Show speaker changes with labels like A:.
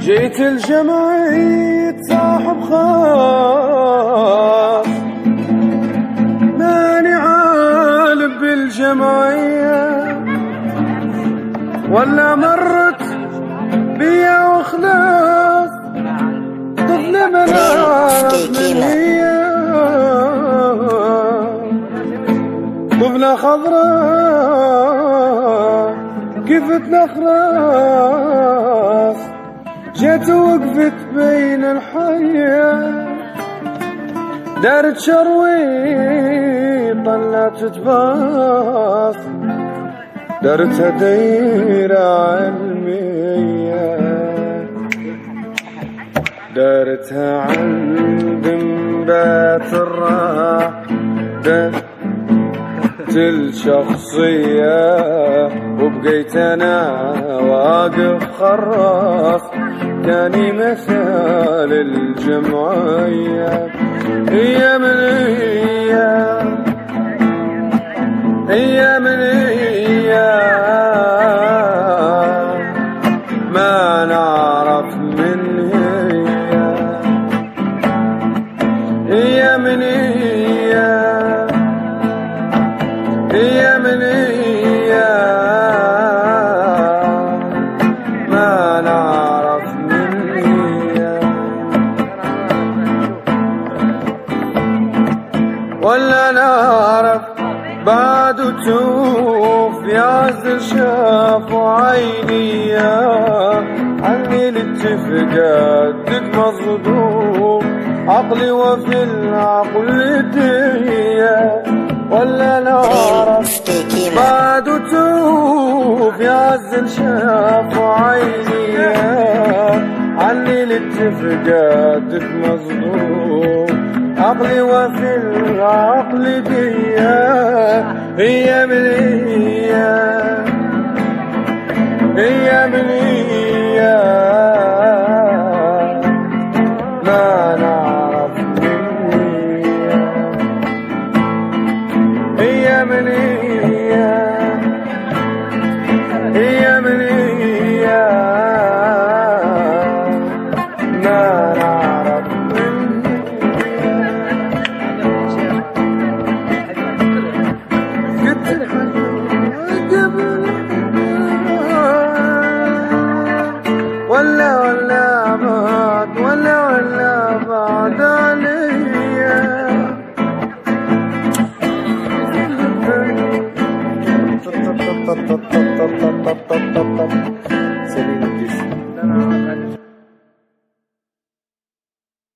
A: جيت الجمعية صاحب خاص، ماني عالم بالجمعية ولا مرت بيا وخلاص. طفلة مناف من هي، طفلة خضراء كيف تنخرس، جت وقفت بين الحياة، دارت شروي طلعت تباص، دارتها دايرة علمية، دارتها عند مبات الراح، الشخصية وبقيت أنا واقف خراف، كاني مثال الجمعية. هي من هي من ما نعرف من هي من هي من ما نعرف من ولا نعرف بعد توف يعزل شاف عيني، عني الاتفاقاتك مصدوم، عقلي وفي العقل ديا، ولا نعرف بعد توف يعزل شاف عيني، عني الاتفاقاتك مصدوم، عقلي وفي العقل ديا. هي من هي من ما نعرف من هي من هي من ما نعرف من ولا بعد عليا.